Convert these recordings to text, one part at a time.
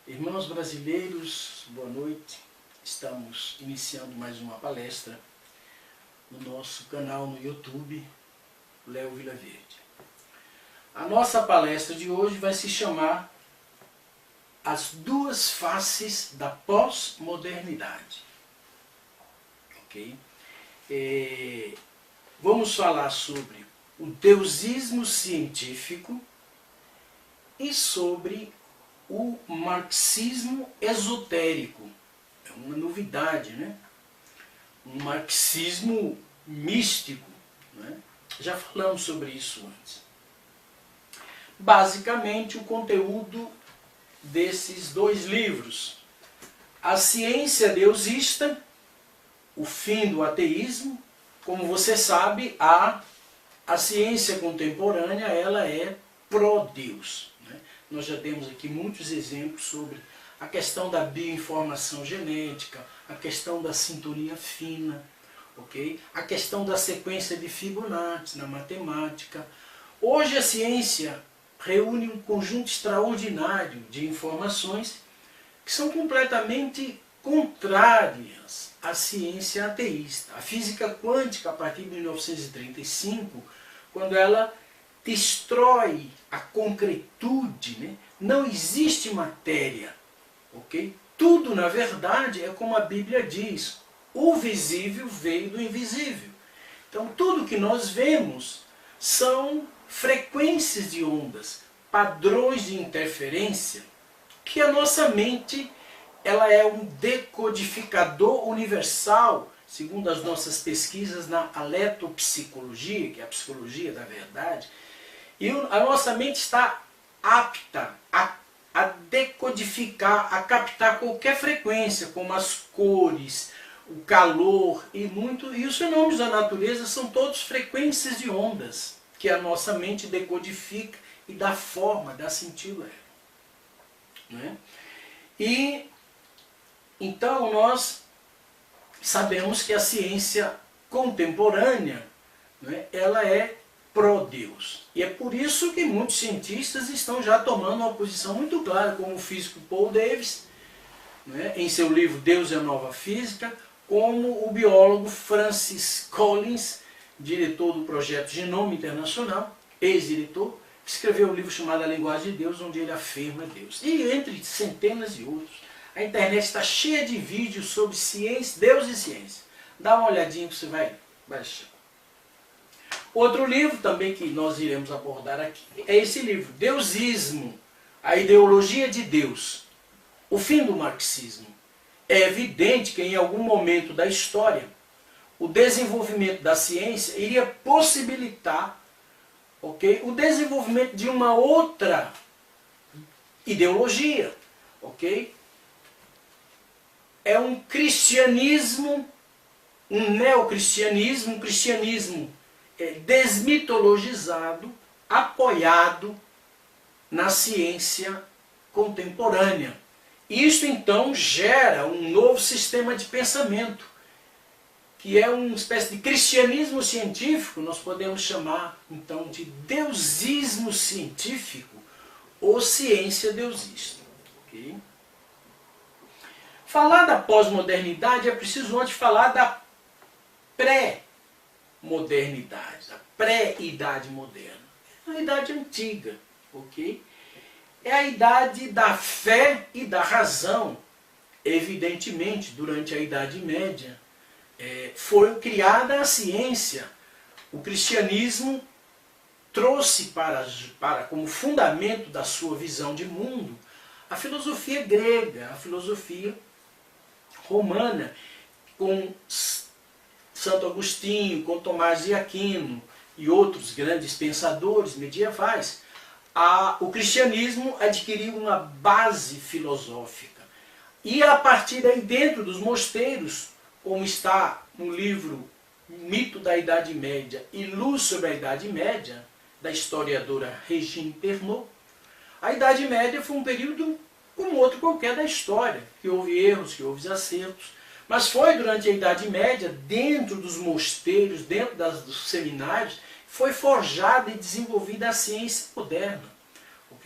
Irmãos brasileiros, boa noite. Estamos iniciando mais uma palestra no nosso canal no YouTube, Léo Vilaverde. A nossa palestra de hoje vai se chamar As Duas Faces da Pós-Modernidade. Ok? Vamos falar sobre o deusismo científico e sobre o marxismo esotérico. É uma novidade, né? Um marxismo místico, né? Já falamos sobre isso antes. Basicamente, o conteúdo desses dois livros: A Ciência Deusista, O Fim do Ateísmo. Como você sabe, a ciência contemporânea ela é pró-Deus. Nós já demos aqui muitos exemplos sobre a questão da bioinformação genética, a questão da sintonia fina, okay? A questão da sequência de Fibonacci na matemática. Hoje a ciência reúne um conjunto extraordinário de informações que são completamente contrárias à ciência ateísta. A física quântica, a partir de 1935, quando ela destrói a concretude, né? Não existe matéria, ok? Tudo, na verdade, é como a Bíblia diz: o visível veio do invisível. Então, tudo que nós vemos são frequências de ondas, padrões de interferência, que a nossa mente ela é um decodificador universal, segundo as nossas pesquisas na aletopsicologia, que é a psicologia da verdade. E a nossa mente está apta a decodificar, a captar qualquer frequência, como as cores, o calor e os fenômenos da natureza são todos frequências de ondas que a nossa mente decodifica e dá forma, dá sentido a ela. Né? E então nós sabemos que a ciência contemporânea, né, ela é pró-Deus. E é por isso que muitos cientistas estão já tomando uma posição muito clara, como o físico Paul Davies, né, em seu livro Deus e a Nova Física, como o biólogo Francis Collins, diretor do projeto Genoma Internacional, ex-diretor, que escreveu um livro chamado A Linguagem de Deus, onde ele afirma Deus. E entre centenas de outros, a internet está cheia de vídeos sobre ciência, Deus e ciência. Dá uma olhadinha que você vai achar. Outro livro também que nós iremos abordar aqui é esse livro, Deusismo, a Ideologia de Deus, o fim do marxismo. É evidente que em algum momento da história, o desenvolvimento da ciência iria possibilitar, okay, o desenvolvimento de uma outra ideologia. Okay? É um cristianismo, um neocristianismo, um cristianismo desmitologizado, apoiado na ciência contemporânea. Isto então gera um novo sistema de pensamento, que é uma espécie de cristianismo científico, nós podemos chamar então de deusismo científico ou ciência deusista. Okay? Falar da pós-modernidade é preciso antes falar da pré-modernidade, da pré-idade moderna. É a idade antiga, ok? É a idade da fé e da razão. Evidentemente, durante a Idade Média, foi criada a ciência. O cristianismo trouxe para como fundamento da sua visão de mundo a filosofia grega, a filosofia romana, com Santo Agostinho, com Tomás de Aquino e outros grandes pensadores medievais. O cristianismo adquiriu uma base filosófica. E a partir daí, dentro dos mosteiros, como está no livro Mito da Idade Média e Luz sobre a Idade Média, da historiadora Regine Pernod, a Idade Média foi um período como outro qualquer da história, que houve erros, que houve acertos, mas foi durante a Idade Média, dentro dos mosteiros, dentro dos seminários, foi forjada e desenvolvida a ciência moderna.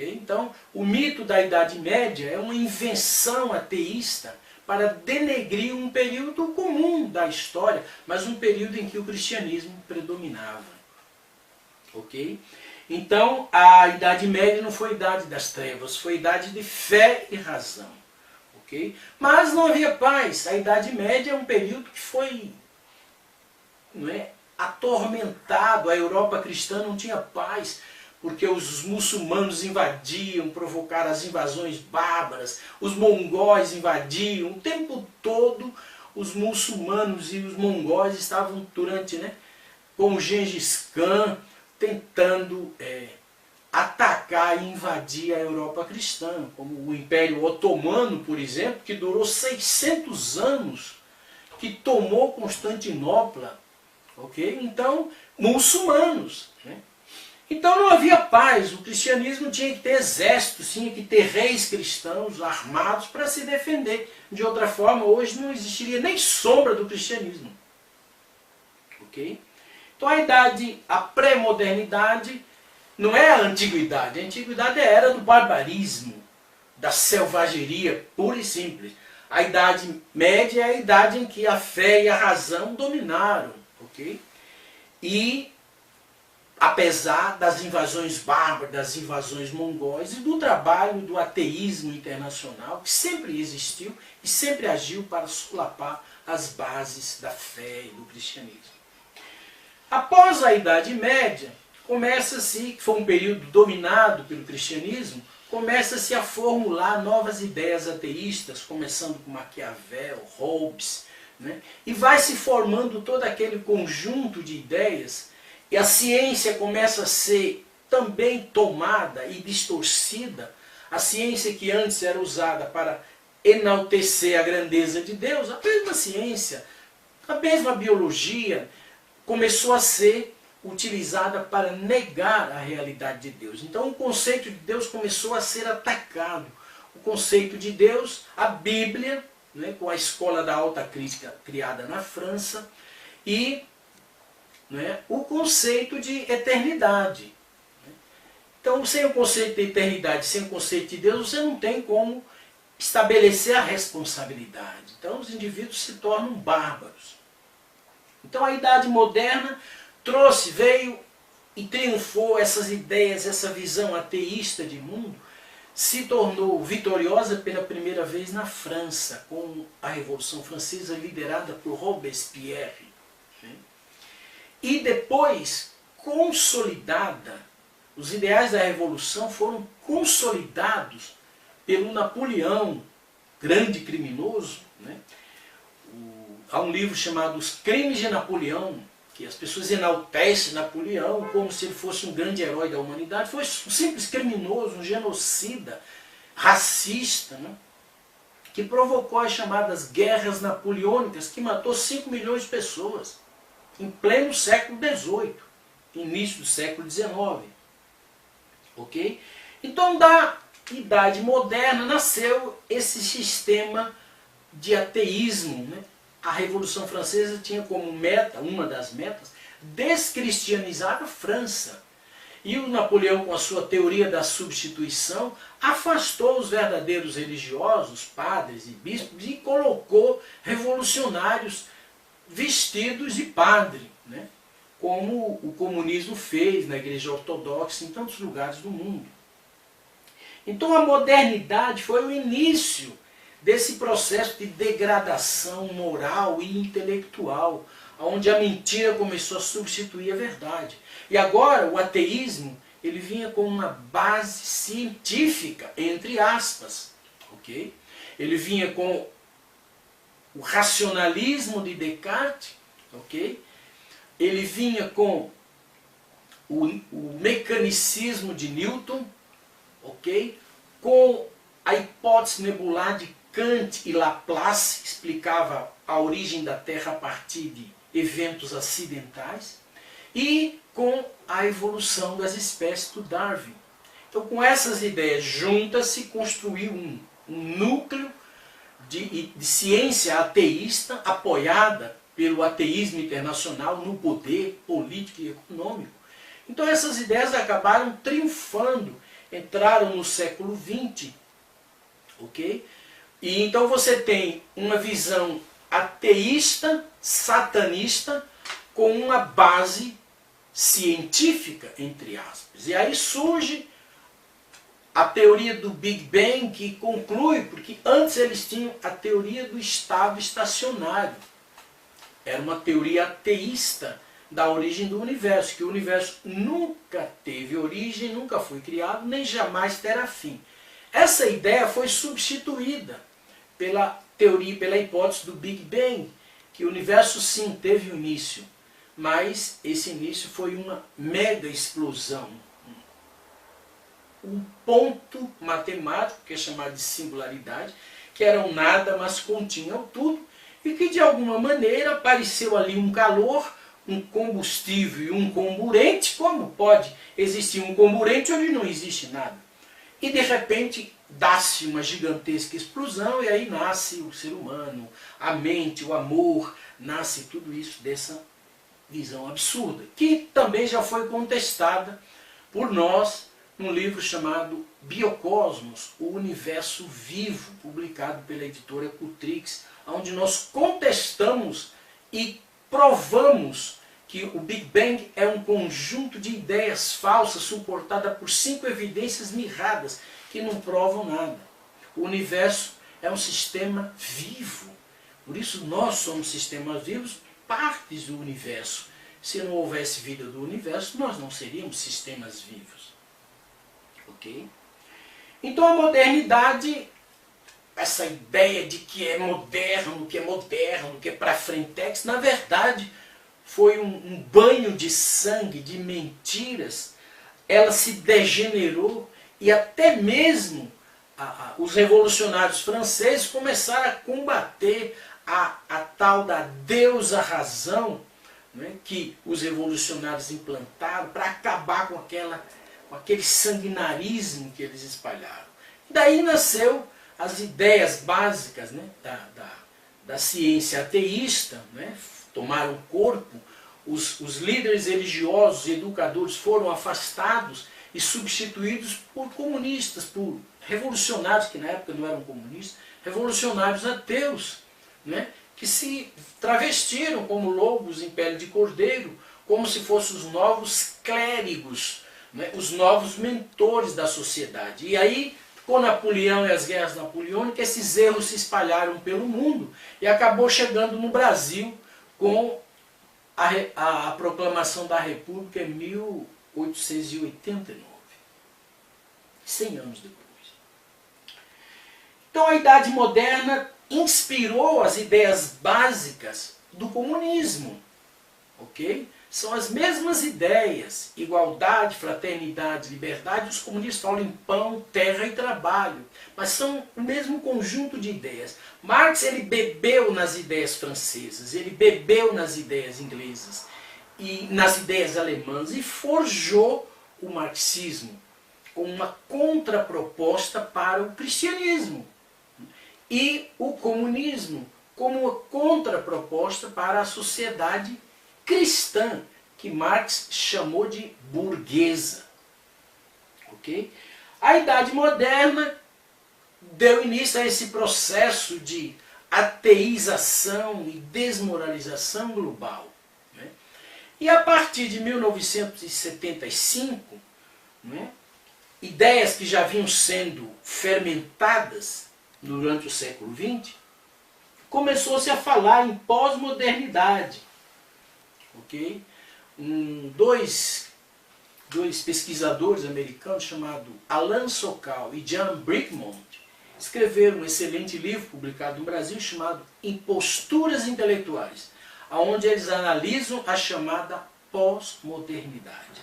ok? Então, o mito da Idade Média é uma invenção ateísta para denegrir um período comum da história, mas um período em que o cristianismo predominava. Ok? Então, a Idade Média não foi a Idade das Trevas, foi a Idade de fé e razão. Ok? Mas não havia paz. A Idade Média é um período que foi, não é, atormentado. A Europa cristã não tinha paz, porque os muçulmanos invadiam, provocaram as invasões bárbaras, os mongóis invadiam, o tempo todo os muçulmanos e os mongóis estavam com o Gengis Khan tentando atacar e invadir a Europa cristã, como o Império Otomano, por exemplo, que durou 600 anos, que tomou Constantinopla, ok? Então, muçulmanos, né? Então não havia paz, o cristianismo tinha que ter exércitos, tinha que ter reis cristãos armados para se defender. De outra forma, hoje não existiria nem sombra do cristianismo. Ok? Então a pré-modernidade não é a antiguidade. A antiguidade é a era do barbarismo, da selvageria pura e simples. A Idade Média é a idade em que a fé e a razão dominaram. Ok? E apesar das invasões bárbaras, das invasões mongóis e do trabalho do ateísmo internacional, que sempre existiu e sempre agiu para solapar as bases da fé e do cristianismo. Após a Idade Média, começa-se, que foi um período dominado pelo cristianismo, começa-se a formular novas ideias ateístas, começando com Maquiavel, Hobbes, né? E vai se formando todo aquele conjunto de ideias. E a ciência começa a ser também tomada e distorcida. A ciência que antes era usada para enaltecer a grandeza de Deus, a mesma ciência, a mesma biologia, começou a ser utilizada para negar a realidade de Deus. Então o conceito de Deus começou a ser atacado. O conceito de Deus, a Bíblia, né, com a escola da alta crítica criada na França, e o conceito de eternidade. Então, sem o conceito de eternidade, sem o conceito de Deus, você não tem como estabelecer a responsabilidade. Então, os indivíduos se tornam bárbaros. Então, a Idade Moderna veio e triunfou essas ideias, essa visão ateísta de mundo, se tornou vitoriosa pela primeira vez na França, com a Revolução Francesa liderada por Robespierre. E depois, consolidada, os ideais da Revolução foram consolidados pelo Napoleão, grande criminoso. Né? Há um livro chamado Os Crimes de Napoleão, que as pessoas enaltecem Napoleão como se ele fosse um grande herói da humanidade. Foi um simples criminoso, um genocida, racista, né? Que provocou as chamadas guerras napoleônicas, que matou 5 milhões de pessoas. Em pleno século XVIII, início do século XIX. Ok? Então, da Idade Moderna nasceu esse sistema de ateísmo. Né? A Revolução Francesa tinha como meta, uma das metas, descristianizar a França. E o Napoleão, com a sua teoria da substituição, afastou os verdadeiros religiosos, padres e bispos, e colocou revolucionários vestidos de padre, né? Como o comunismo fez na Igreja Ortodoxa em tantos lugares do mundo. Então a modernidade foi o início desse processo de degradação moral e intelectual, onde a mentira começou a substituir a verdade. E agora o ateísmo ele vinha com uma base científica, entre aspas. Okay? Ele vinha com o racionalismo de Descartes, ok? Ele vinha com o mecanicismo de Newton, ok? Com a hipótese nebular de Kant e Laplace, que explicava a origem da Terra a partir de eventos acidentais, e com a evolução das espécies do Darwin. Então, com essas ideias juntas, se construiu um núcleo de ciência ateísta apoiada pelo ateísmo internacional no poder político e econômico. Então essas ideias acabaram triunfando entraram no século XX, ok? E então você tem uma visão ateísta, satanista, com uma base científica, entre aspas. E aí surge a teoria do Big Bang, que conclui, porque antes eles tinham a teoria do estado estacionário. Era uma teoria ateísta da origem do universo, que o universo nunca teve origem, nunca foi criado, nem jamais terá fim. Essa ideia foi substituída pela teoria, pela hipótese do Big Bang, que o universo sim teve um início, mas esse início foi uma mega explosão. Um ponto matemático, que é chamado de singularidade, que era um nada, mas continha o tudo, e que de alguma maneira apareceu ali um calor, um combustível e um comburente. Como pode existir um comburente onde não existe nada? E de repente dá-se uma gigantesca explosão e aí nasce o ser humano, a mente, o amor, nasce tudo isso dessa visão absurda, que também já foi contestada por nós num livro chamado Biocosmos, o Universo Vivo, publicado pela editora Cultrix, onde nós contestamos e provamos que o Big Bang é um conjunto de ideias falsas suportada por 5 evidências mirradas que não provam nada. O universo é um sistema vivo. Por isso nós somos sistemas vivos, partes do universo. Se não houvesse vida do universo, nós não seríamos sistemas vivos. Ok? Então a modernidade, essa ideia de que é moderno, que é para frentex, na verdade foi um banho de sangue, de mentiras. Ela se degenerou e até mesmo os revolucionários franceses começaram a combater a tal da deusa razão, né, que os revolucionários implantaram para acabar com aquele sanguinarismo que eles espalharam. Daí nasceu as ideias básicas, né, da ciência ateísta, né, tomaram corpo, os líderes religiosos e educadores foram afastados e substituídos por comunistas, por revolucionários, que na época não eram comunistas, revolucionários ateus, né, que se travestiram como lobos em pele de cordeiro, como se fossem os novos clérigos, né, os novos mentores da sociedade. E aí, com Napoleão e as guerras napoleônicas, esses erros se espalharam pelo mundo e acabou chegando no Brasil com a proclamação da República em 1889, 100 anos depois. Então a Idade Moderna inspirou as ideias básicas do comunismo, ok? São as mesmas ideias, igualdade, fraternidade, liberdade. Os comunistas falam em pão, terra e trabalho, mas são o mesmo conjunto de ideias. Marx, ele bebeu nas ideias francesas, ele bebeu nas ideias inglesas e nas ideias alemãs e forjou o marxismo como uma contraproposta para o cristianismo e o comunismo como uma contraproposta para a sociedade cristã, que Marx chamou de burguesa. Ok? A Idade Moderna deu início a esse processo de ateização e desmoralização global, né? E a partir de 1975, né, ideias que já vinham sendo fermentadas durante o século XX, começou-se a falar em pós-modernidade. Okay? Dois pesquisadores americanos chamados Alan Sokal e John Brickmont escreveram um excelente livro publicado no Brasil chamado Imposturas Intelectuais, onde eles analisam a chamada pós-modernidade.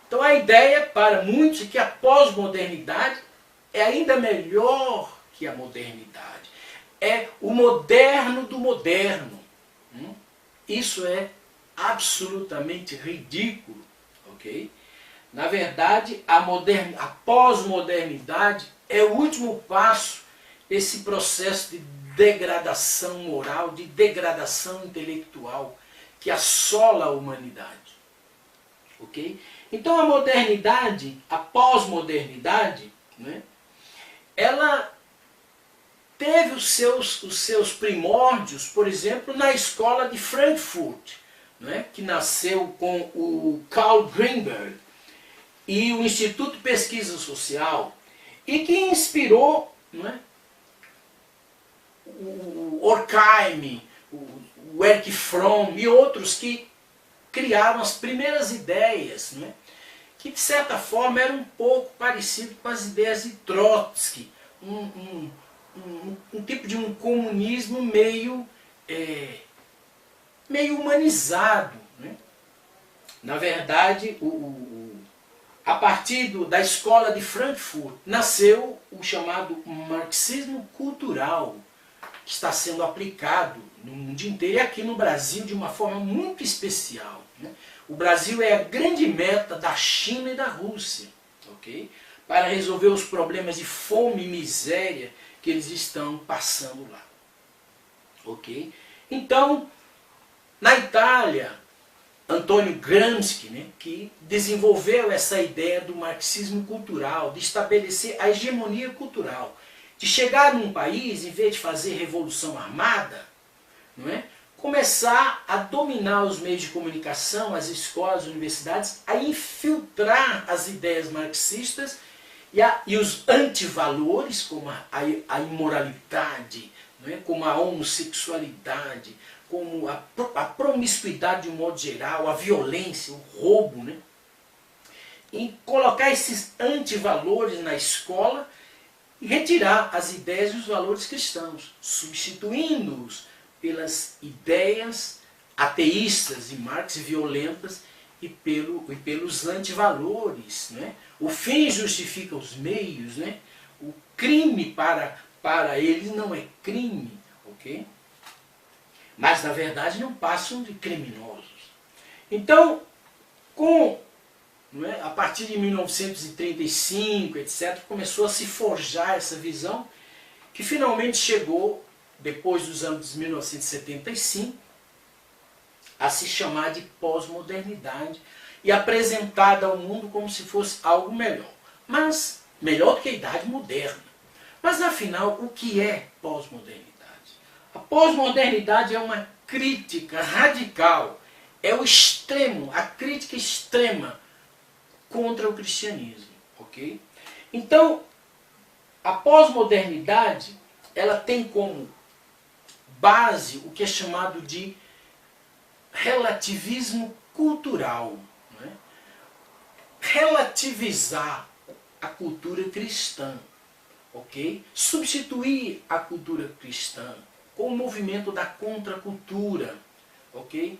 Então a ideia para muitos é que a pós-modernidade é ainda melhor que a modernidade. É o moderno do moderno. Isso é absolutamente ridículo, ok? Na verdade, a pós-modernidade é o último passo desse processo de degradação moral, de degradação intelectual que assola a humanidade, Ok? Então a modernidade, a pós-modernidade, né, ela teve os seus primórdios, por exemplo, na escola de Frankfurt, né, que nasceu com o Karl Greenberg e o Instituto de Pesquisa Social, e que inspirou, né, o Horkheim, o Erich Fromm e outros que criaram as primeiras ideias, né, que de certa forma eram um pouco parecido com as ideias de Trotsky, um tipo de um comunismo meio humanizado. Né? Na verdade, a partir da escola de Frankfurt nasceu o chamado marxismo cultural, que está sendo aplicado no mundo inteiro e aqui no Brasil de uma forma muito especial. Né? O Brasil é a grande meta da China e da Rússia, ok? Para resolver os problemas de fome e miséria que eles estão passando lá. Ok? Então, na Itália, Antônio Gramsci, né, que desenvolveu essa ideia do marxismo cultural, de estabelecer a hegemonia cultural, de chegar num país, em vez de fazer revolução armada, não é, começar a dominar os meios de comunicação, as escolas, as universidades, a infiltrar as ideias marxistas e os antivalores, como a imoralidade, não é, como a homossexualidade, como a promiscuidade de um modo geral, a violência, o roubo, né? E colocar esses antivalores na escola e retirar as ideias e os valores cristãos, substituindo-os pelas ideias ateístas de Marx violentas e pelos antivalores. Né? O fim justifica os meios, né? O crime para eles não é crime, ok? Mas na verdade não passam de criminosos. Então, a partir de 1935, etc., começou a se forjar essa visão que finalmente chegou, depois dos anos 1975, a se chamar de pós-modernidade e apresentada ao mundo como se fosse algo melhor. Mas, melhor do que a idade moderna. Mas, afinal, o que é pós-modernidade? A pós-modernidade é uma crítica radical, é o extremo, a crítica extrema contra o cristianismo, ok? Então, a pós-modernidade, ela tem como base o que é chamado de relativismo cultural. Né? Relativizar a cultura cristã, ok? Substituir a cultura cristã com o movimento da contracultura, ok?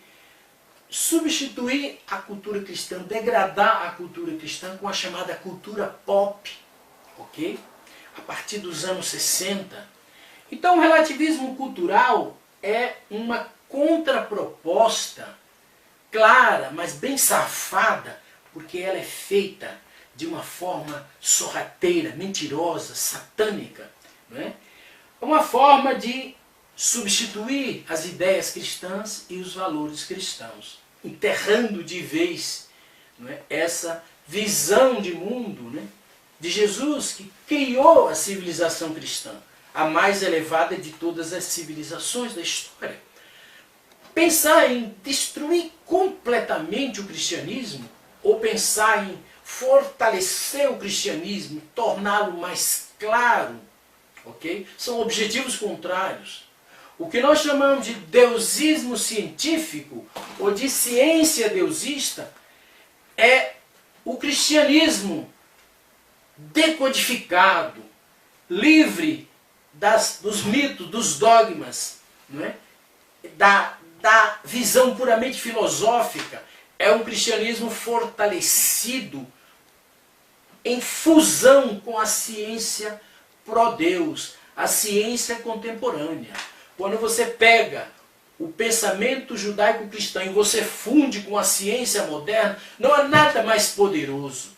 Substituir a cultura cristã, degradar a cultura cristã com a chamada cultura pop, ok? A partir dos anos 60. Então o relativismo cultural é uma contraproposta clara, mas bem safada, porque ela é feita de uma forma sorrateira, mentirosa, satânica. Não é? É uma forma de substituir as ideias cristãs e os valores cristãos, enterrando de vez, não é, essa visão de mundo, né, de Jesus que criou a civilização cristã, a mais elevada de todas as civilizações da história. Pensar em destruir completamente o cristianismo, ou pensar em fortalecer o cristianismo, torná-lo mais claro, ok? São objetivos contrários. O que nós chamamos de deusismo científico ou de ciência deusista é o cristianismo decodificado, livre dos mitos, dos dogmas, não é? da visão puramente filosófica. É um cristianismo fortalecido em fusão com a ciência pró-Deus, a ciência contemporânea. Quando você pega o pensamento judaico-cristão e você funde com a ciência moderna, não há nada mais poderoso.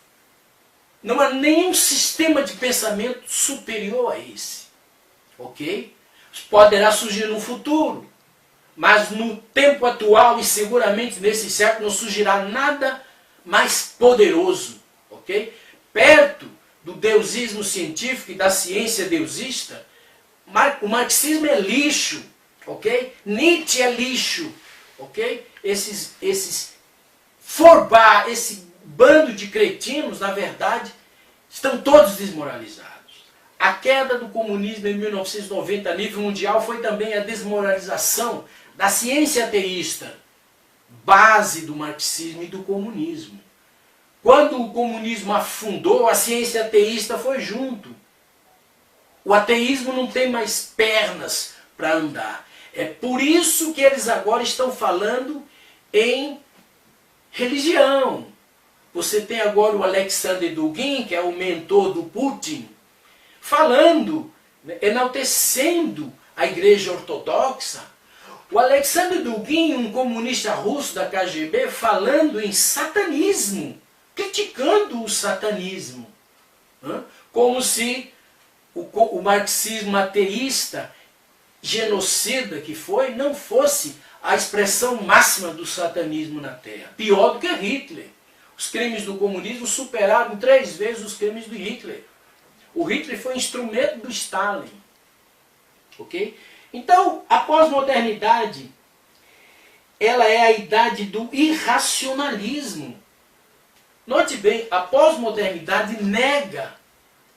Não há nenhum sistema de pensamento superior a esse. Ok? Poderá surgir no futuro, mas no tempo atual e seguramente nesse século não surgirá nada mais poderoso, ok? Perto do deusismo científico e da ciência deusista, o marxismo é lixo, ok? Nietzsche é lixo, ok? Esse bando de cretinos, na verdade, estão todos desmoralizados. A queda do comunismo em 1990 a nível mundial foi também a desmoralização da ciência ateísta, base do marxismo e do comunismo. Quando o comunismo afundou, a ciência ateísta foi junto. O ateísmo não tem mais pernas para andar. É por isso que eles agora estão falando em religião. Você tem agora o Alexander Dugin, que é o mentor do Putin, falando, enaltecendo a Igreja Ortodoxa. O Alexander Dugin, um comunista russo da KGB, falando em satanismo, criticando o satanismo. Como se o marxismo ateísta, genocida que foi, não fosse a expressão máxima do satanismo na Terra. Pior do que Hitler. Os crimes do comunismo superaram 3 vezes os crimes do Hitler. O Hitler foi instrumento do Stalin. Ok? Então, a pós-modernidade, ela é a idade do irracionalismo. Note bem, a pós-modernidade nega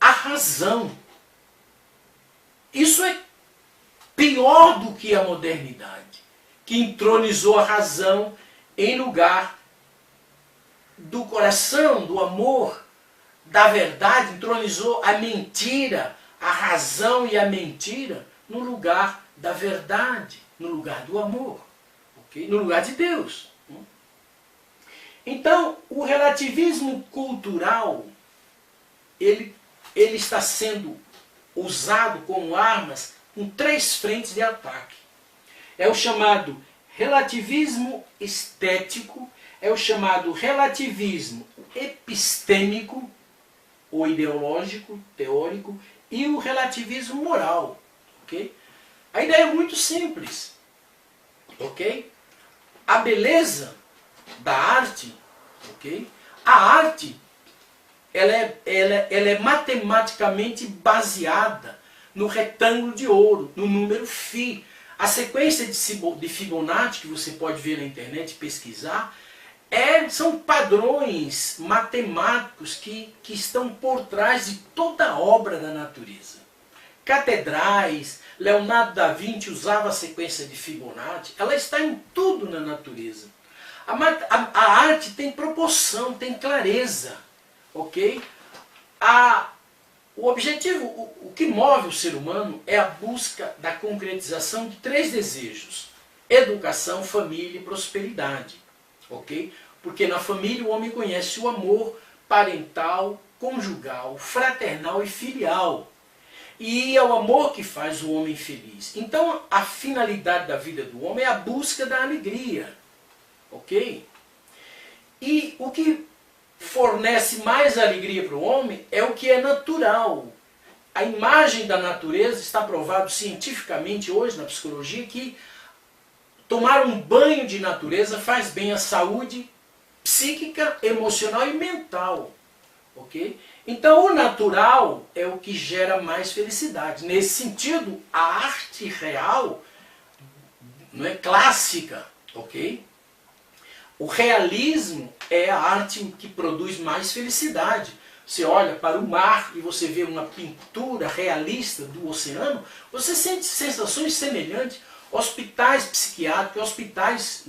a razão. Isso é pior do que a modernidade, que entronizou a razão em lugar do coração, do amor, da verdade, entronizou a mentira, a razão e a mentira no lugar da verdade, no lugar do amor, okay? No lugar de Deus. Então, o relativismo cultural, ele está sendo usado como armas em 3 frentes de ataque. É o chamado relativismo estético, é o chamado relativismo epistêmico, ou ideológico, teórico, e o relativismo moral. Okay? A ideia é muito simples. Okay? A beleza da arte, okay? A arte, ela é matematicamente baseada no retângulo de ouro, no número φ. A sequência de Fibonacci, que você pode ver na internet e pesquisar, são padrões matemáticos que estão por trás de toda a obra da natureza. Catedrais, Leonardo da Vinci usava a sequência de Fibonacci, ela está em tudo na natureza. A arte tem proporção, tem clareza, ok? O objetivo, o que move o ser humano é a busca da concretização de 3 desejos: educação, família e prosperidade, ok? Porque na família o homem conhece o amor parental, conjugal, fraternal e filial. E é o amor que faz o homem feliz. Então a finalidade da vida do homem é a busca da alegria. Ok? E o que fornece mais alegria para o homem é o que é natural. A imagem da natureza está provado cientificamente hoje na psicologia que tomar um banho de natureza faz bem à saúde psíquica, emocional e mental. Ok? Então o natural é o que gera mais felicidade. Nesse sentido, a arte real não é clássica, ok? O realismo é a arte que produz mais felicidade. Você olha para o mar e você vê uma pintura realista do oceano, você sente sensações semelhantes. Hospitais psiquiátricos, hospitais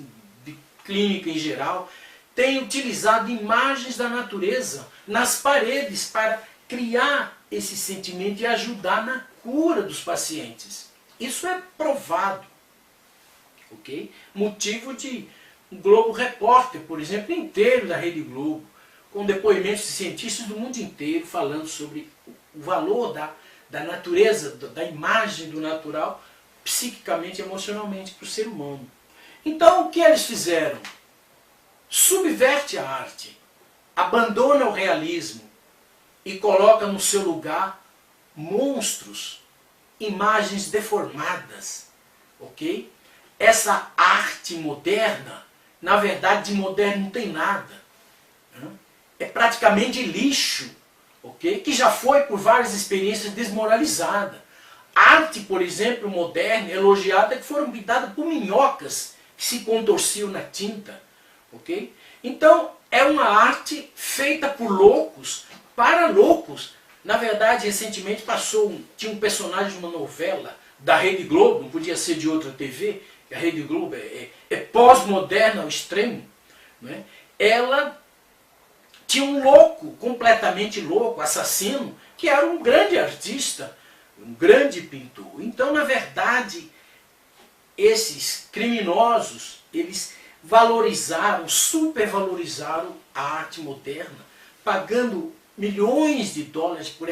de clínica em geral, têm utilizado imagens da natureza nas paredes para criar esse sentimento e ajudar na cura dos pacientes. Isso é provado. Okay? Motivo de um Globo Repórter, por exemplo, inteiro da Rede Globo, com depoimentos de cientistas do mundo inteiro falando sobre o valor da natureza, da imagem do natural, psiquicamente e emocionalmente para o ser humano. Então, o que eles fizeram? Subverte a arte, abandona o realismo e coloca no seu lugar monstros, imagens deformadas, ok? Essa arte moderna, na verdade de moderno não tem nada. é praticamente lixo, ok? Que já foi por várias experiências desmoralizada. Arte, por exemplo, moderna, elogiada, que foram pintadas por minhocas que se contorciam na tinta, ok? Então, é uma arte feita por loucos, para loucos. Na verdade, recentemente tinha um personagem de uma novela da Rede Globo, não podia ser de outra TV, a Rede Globo é pós-moderna ao extremo, né? Ela tinha um louco, completamente louco, assassino, que era um grande artista, um grande pintor. Então, na verdade, esses criminosos, eles valorizaram, supervalorizaram a arte moderna, pagando milhões de dólares por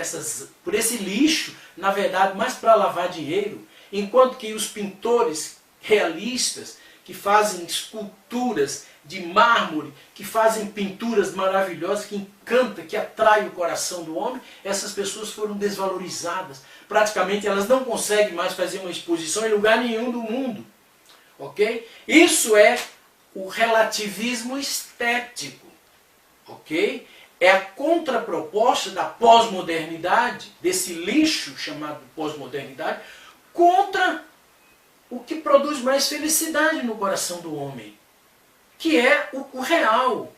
esse lixo, na verdade, mais para lavar dinheiro, enquanto que os pintores realistas, que fazem esculturas de mármore, que fazem pinturas maravilhosas, que encantam, que atraem o coração do homem, essas pessoas foram desvalorizadas. Praticamente elas não conseguem mais fazer uma exposição em lugar nenhum do mundo. Ok? Isso é o relativismo estético. Ok? É a contraproposta da pós-modernidade, desse lixo chamado pós-modernidade, contra o que produz mais felicidade no coração do homem, que é o real.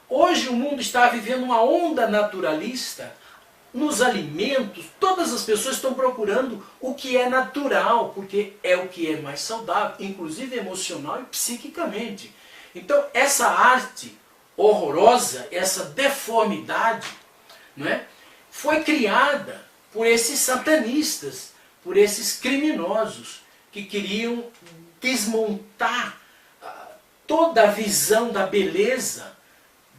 Hoje o mundo está vivendo uma onda naturalista nos alimentos. Todas as pessoas estão procurando o que é natural, porque é o que é mais saudável, inclusive emocional e psiquicamente. Então essa arte horrorosa, essa deformidade, não é, foi criada por esses satanistas, por esses criminosos que queriam desmontar toda a visão da beleza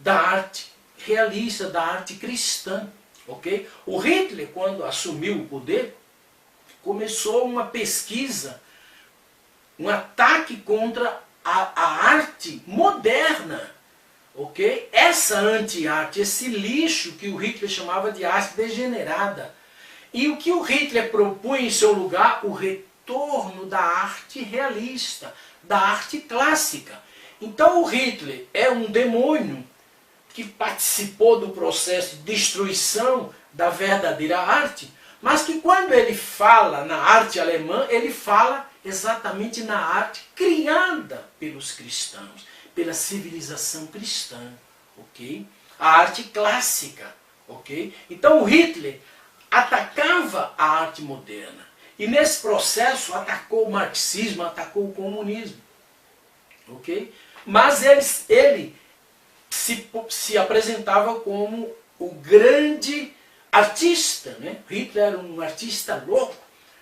da arte realista, da arte cristã. Okay? O Hitler, quando assumiu o poder, começou uma pesquisa, um ataque contra a arte moderna. Okay? Essa anti-arte, esse lixo que o Hitler chamava de arte degenerada. E o que o Hitler propunha em seu lugar? O retorno da arte realista, da arte clássica. Então o Hitler é um demônio que participou do processo de destruição da verdadeira arte, mas que quando ele fala na arte alemã, ele fala exatamente na arte criada pelos cristãos, pela civilização cristã, ok? A arte clássica, ok? Então o Hitler atacava a arte moderna e nesse processo atacou o marxismo, atacou o comunismo, ok? Mas ele se apresentava como o grande artista, né? Hitler era um artista louco,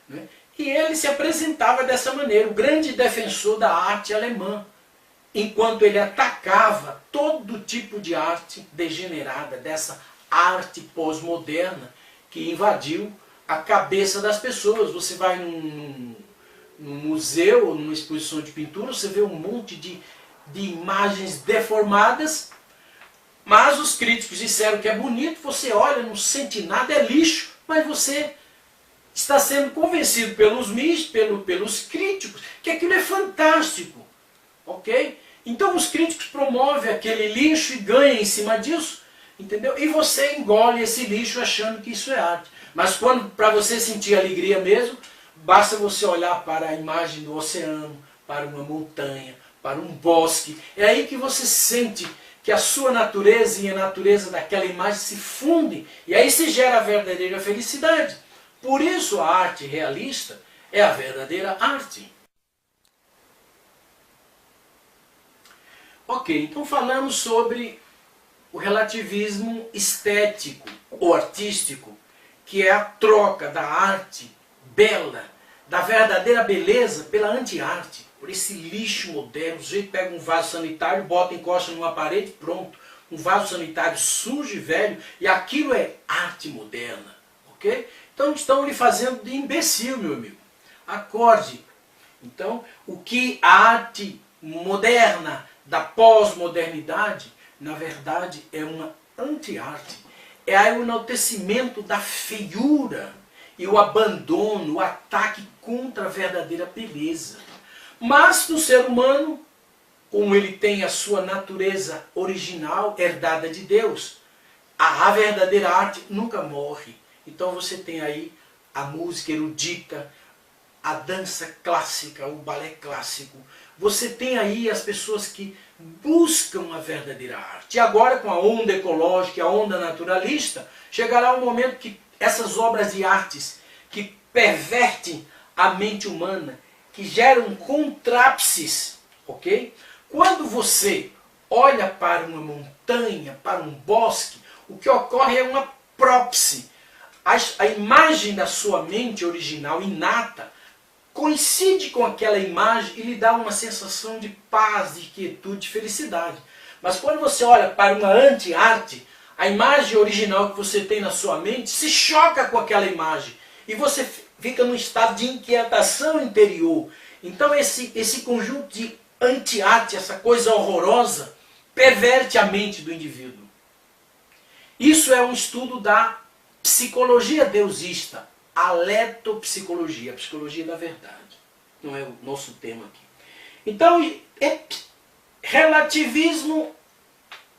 né? E ele se apresentava dessa maneira, o grande defensor da arte alemã, enquanto ele atacava todo tipo de arte degenerada, dessa arte pós-moderna que invadiu a cabeça das pessoas. Você vai num museu ou numa exposição de pintura, você vê um monte de imagens deformadas, mas os críticos disseram que é bonito, você olha, não sente nada, é lixo, mas você está sendo convencido pelos críticos que aquilo é fantástico, ok? Então os críticos promovem aquele lixo e ganham em cima disso, entendeu? E você engole esse lixo achando que isso é arte. Mas quando, para você sentir alegria mesmo, basta você olhar para a imagem do oceano, para uma montanha, para um bosque. É aí que você sente que a sua natureza e a natureza daquela imagem se fundem. E aí se gera a verdadeira felicidade. Por isso a arte realista é a verdadeira arte. Ok, então falamos sobre o relativismo estético ou artístico, que é a troca da arte bela, da verdadeira beleza pela anti-arte, por esse lixo moderno. O sujeito pega um vaso sanitário, bota, encosta numa parede, pronto. Um vaso sanitário sujo e velho, e aquilo é arte moderna, ok? Então estão lhe fazendo de imbecil, meu amigo. Acorde. Então, o que a arte moderna da pós-modernidade, na verdade, é uma anti-arte. É o enaltecimento da feiura e o abandono, o ataque contra a verdadeira beleza. Mas no ser humano, como ele tem a sua natureza original, herdada de Deus. A verdadeira arte nunca morre. Então você tem aí a música erudita, a dança clássica, o balé clássico. Você tem aí as pessoas que buscam a verdadeira arte. E agora, com a onda ecológica, a onda naturalista, chegará um momento que essas obras de artes que pervertem a mente humana, que geram contrapses, ok? Quando você olha para uma montanha, para um bosque, o que ocorre é uma própse. A imagem da sua mente original, inata, coincide com aquela imagem e lhe dá uma sensação de paz, de quietude, de felicidade. Mas quando você olha para uma anti-arte, a imagem original que você tem na sua mente se choca com aquela imagem. E você fica num estado de inquietação interior. Então esse conjunto de anti-arte, essa coisa horrorosa, perverte a mente do indivíduo. Isso é um estudo da psicologia deusista, a letopsicologia, a psicologia da verdade. Não é o nosso tema aqui. Então, relativismo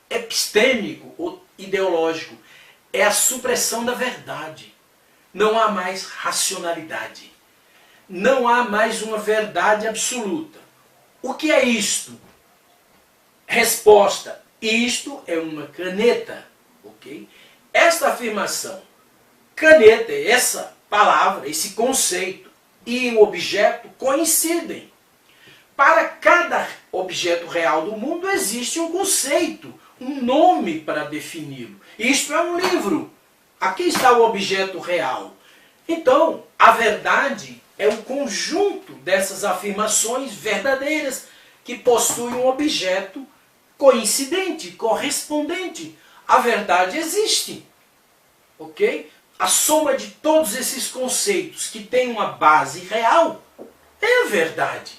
epistêmico ou ideológico é a supressão da verdade. Não há mais racionalidade. Não há mais uma verdade absoluta. O que é isto? Resposta: isto é uma caneta. Ok? Esta afirmação, caneta, essa palavra, esse conceito e o objeto coincidem. Para cada objeto real do mundo existe um conceito, um nome para defini-lo. Isto é um livro. Aqui está o objeto real. Então, a verdade é um conjunto dessas afirmações verdadeiras que possuem um objeto coincidente, correspondente. A verdade existe. Ok? A soma de todos esses conceitos que tem uma base real é a verdade.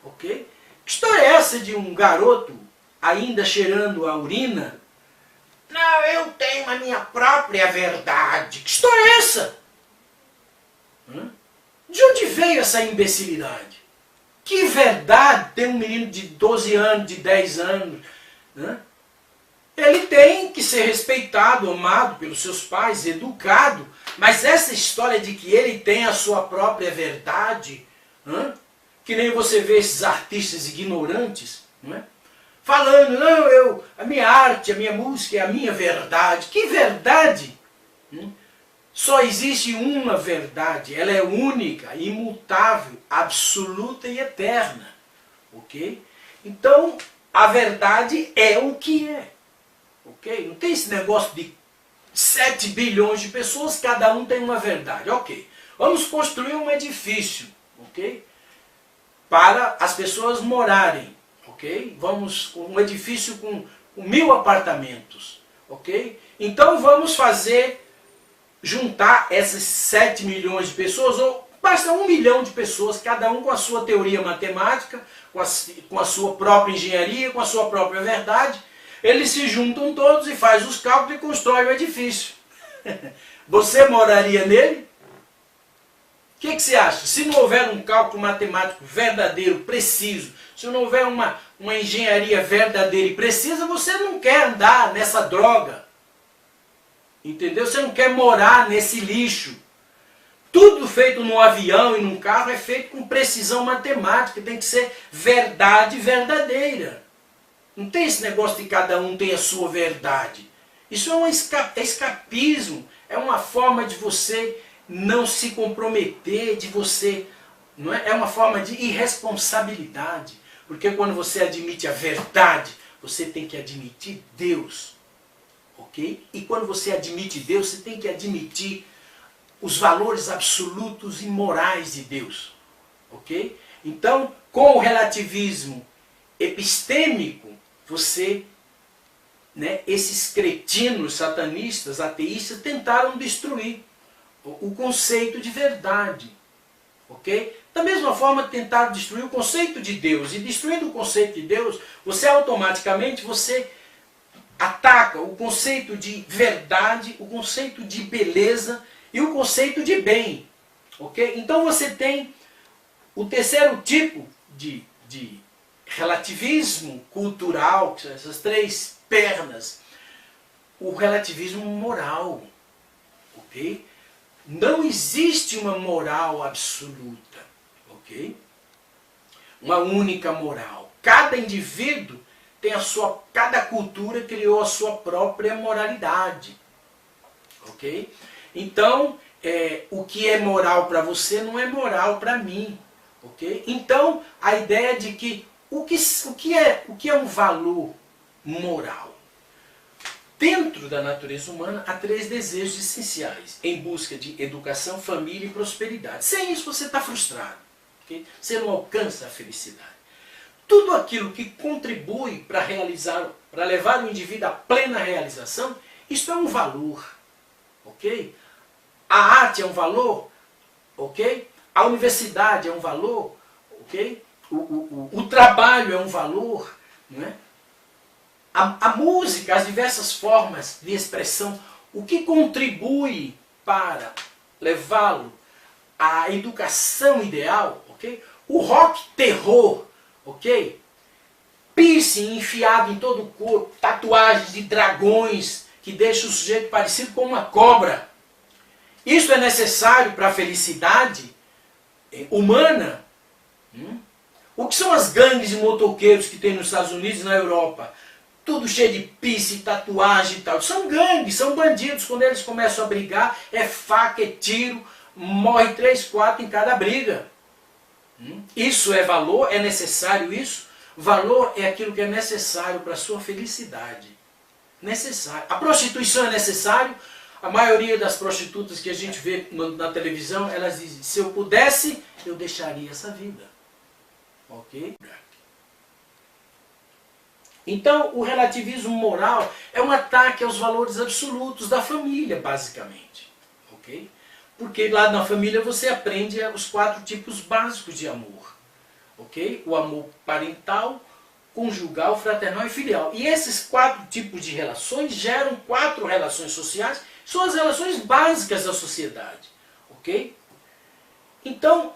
Ok? Que história é essa de um garoto ainda cheirando a urina? Não, eu tenho a minha própria verdade. Que história é essa? De onde veio essa imbecilidade? Que verdade tem um menino de 12 anos, de 10 anos? Ele tem que ser respeitado, amado pelos seus pais, educado. Mas essa história de que ele tem a sua própria verdade, que nem você vê esses artistas ignorantes, falando, não, a minha arte, a minha música é a minha verdade. Que verdade? Só existe uma verdade, ela é única, imutável, absoluta e eterna. Ok? Então, a verdade é o que é. Ok? Não tem esse negócio de 7 bilhões de pessoas, cada um tem uma verdade. Ok. Vamos construir um edifício, ok? Para as pessoas morarem, ok? Vamos um edifício com 1000 apartamentos, ok? Então vamos juntar essas 7 milhões de pessoas, ou basta 1 milhão de pessoas, cada um com a sua teoria matemática, com a sua própria engenharia, com a sua própria verdade. Eles se juntam todos e fazem os cálculos e constroem o edifício. Você moraria nele? O que você acha? Se não houver um cálculo matemático verdadeiro, preciso, se não houver uma engenharia verdadeira e precisa, você não quer andar nessa droga. Entendeu? Você não quer morar nesse lixo. Tudo feito num avião e num carro é feito com precisão matemática, tem que ser verdade verdadeira. Não tem esse negócio de cada um tem a sua verdade. Isso é um escapismo, é uma forma de você não se comprometer, de você... Não é? É uma forma de irresponsabilidade. Porque quando você admite a verdade, você tem que admitir Deus. Ok? E quando você admite Deus, você tem que admitir os valores absolutos e morais de Deus. Ok? Então, com o relativismo epistêmico, esses cretinos, satanistas, ateístas, tentaram destruir o conceito de verdade. Ok? Da mesma forma, tentaram destruir o conceito de Deus. E destruindo o conceito de Deus, você automaticamente ataca o conceito de verdade, o conceito de beleza e o conceito de bem. Ok? Então você tem o terceiro tipo de relativismo cultural, que são essas três pernas, o relativismo moral, ok? Não existe uma moral absoluta, ok? Uma única moral. Cada indivíduo tem cada cultura criou a sua própria moralidade, ok? Então, o que é moral para você não é moral para mim, ok? Então, a ideia de que o que é um valor moral? Dentro da natureza humana há três desejos essenciais em busca de educação, família e prosperidade. Sem isso você está frustrado, okay? Você não alcança a felicidade. Tudo aquilo que contribui para levar o indivíduo à plena realização, isso é um valor, ok? A arte é um valor, ok? A universidade é um valor, ok? O trabalho é um valor, não é? A música, as diversas formas de expressão, o que contribui para levá-lo à educação ideal, ok? O rock terror, ok? Piercing enfiado em todo o corpo, tatuagens de dragões que deixam o sujeito parecido com uma cobra. Isso é necessário para a felicidade humana? O que são as gangues de motoqueiros que tem nos Estados Unidos e na Europa? Tudo cheio de piercing, tatuagem e tal. São gangues, são bandidos. Quando eles começam a brigar, é faca, é tiro, morre 3, 4 em cada briga. Isso é valor? É necessário isso? Valor é aquilo que é necessário para a sua felicidade. Necessário. A prostituição é necessário? A maioria das prostitutas que a gente vê na televisão, elas dizem, se eu pudesse, eu deixaria essa vida. Ok? Então, o relativismo moral é um ataque aos valores absolutos da família, basicamente. Ok? Porque lá na família você aprende os 4 tipos básicos de amor. Ok? O amor parental, conjugal, fraternal e filial. E esses 4 tipos de relações geram 4 relações sociais, são as relações básicas da sociedade. Ok? Então,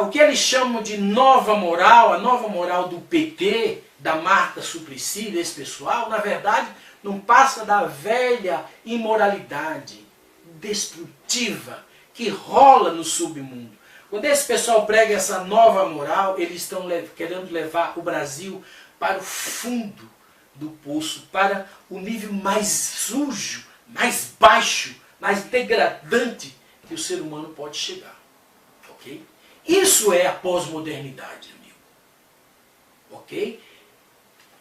o que eles chamam de nova moral, a nova moral do PT, da Marta Suplicy, desse pessoal, na verdade, não passa da velha imoralidade destrutiva que rola no submundo. Quando esse pessoal prega essa nova moral, eles estão querendo levar o Brasil para o fundo do poço, para o nível mais sujo, mais baixo, mais degradante que o ser humano pode chegar. Ok? Isso é a pós-modernidade, amigo. Ok?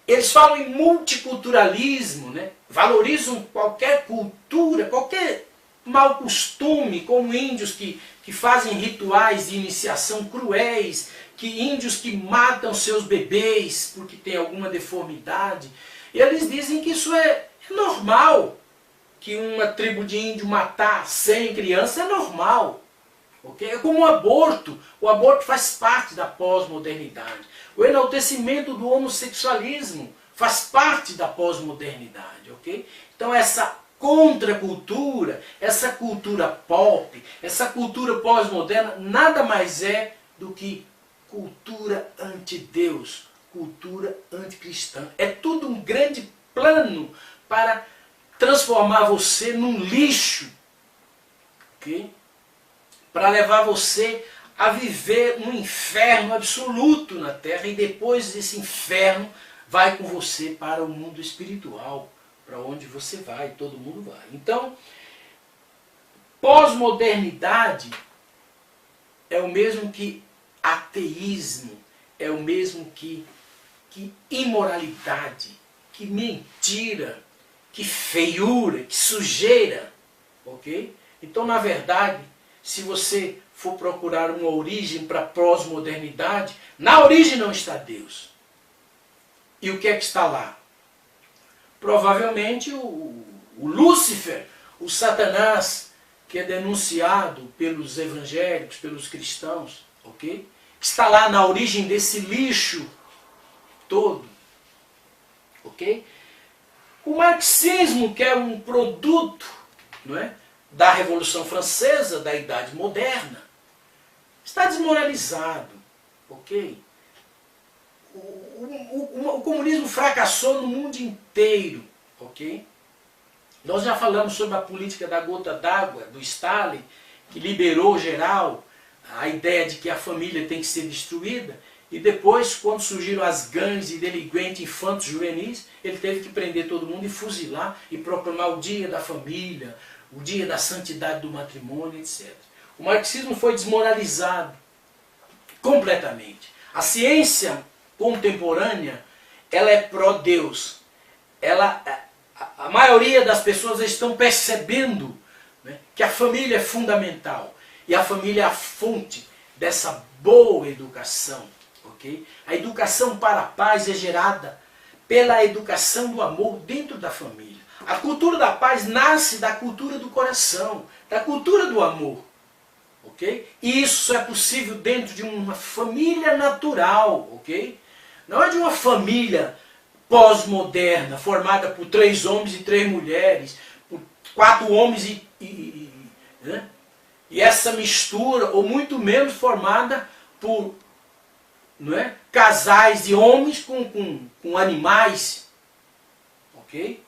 Eles falam em multiculturalismo, né? Valorizam qualquer cultura, qualquer mau costume, como índios que fazem rituais de iniciação cruéis, índios que matam seus bebês porque tem alguma deformidade. E eles dizem que isso é normal, que uma tribo de índio matar 100 crianças é normal. Okay? É como o aborto faz parte da pós-modernidade. O enaltecimento do homossexualismo faz parte da pós-modernidade. Okay? Então essa contracultura, essa cultura pop, essa cultura pós-moderna, nada mais é do que cultura anti-Deus, cultura anticristã. É tudo um grande plano para transformar você num lixo, okay? Para levar você a viver um inferno absoluto na Terra, e depois desse inferno vai com você para o mundo espiritual, para onde você vai, todo mundo vai. Então, pós-modernidade é o mesmo que ateísmo, é o mesmo que imoralidade, que mentira, que feiura, que sujeira. Ok? Então, na verdade, se você for procurar uma origem para a pós-modernidade, na origem não está Deus. E o que é que está lá? Provavelmente o Lúcifer, o Satanás, que é denunciado pelos evangélicos, pelos cristãos, ok? Está lá na origem desse lixo todo, ok? O marxismo, que é um produto, não é, da Revolução Francesa, da Idade Moderna, está desmoralizado, ok? o comunismo fracassou no mundo inteiro, ok? Nós já falamos sobre a política da gota d'água, do Stalin, que liberou geral a ideia de que a família tem que ser destruída, e depois, quando surgiram as gangues e delinquentes infantos juvenis, ele teve que prender todo mundo e fuzilar e proclamar o dia da família, o dia da santidade do matrimônio, etc. O marxismo foi desmoralizado completamente. A ciência contemporânea, ela é pró-Deus. A maioria das pessoas estão percebendo, né, que a família é fundamental. E a família é a fonte dessa boa educação. Okay? A educação para a paz é gerada pela educação do amor dentro da família. A cultura da paz nasce da cultura do coração, da cultura do amor. Okay? E isso é possível dentro de uma família natural. Okay? Não é de uma família pós-moderna, formada por 3 homens e 3 mulheres, por 4 homens né? E essa mistura, ou muito menos formada por, não é, casais de homens com animais. Ok?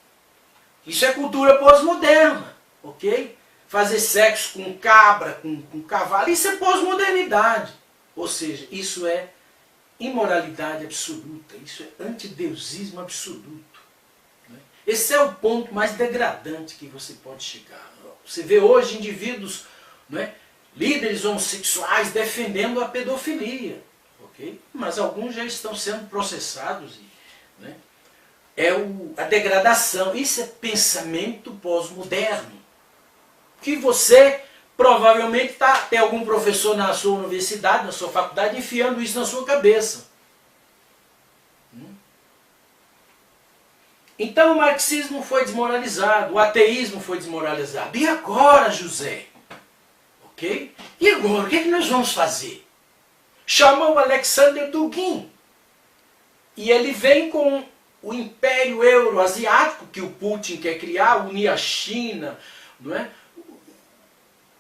Isso é cultura pós-moderna. Ok? Fazer sexo com cabra, com cavalo, isso é pós-modernidade. Ou seja, isso é imoralidade absoluta, isso é antideusismo absoluto. Né? Esse é o ponto mais degradante que você pode chegar. Você vê hoje indivíduos, né, líderes homossexuais defendendo a pedofilia. Okay? Mas alguns já estão sendo processados. Né? É a degradação. Isso é pensamento pós-moderno. Que você provavelmente tem algum professor na sua universidade, na sua faculdade, enfiando isso na sua cabeça. Então o marxismo foi desmoralizado, o ateísmo foi desmoralizado. E agora, José? Ok? E agora, o que é que nós vamos fazer? Chama o Alexander Dugin. E ele vem com o Império Euroasiático, que o Putin quer criar, unir a China, não é?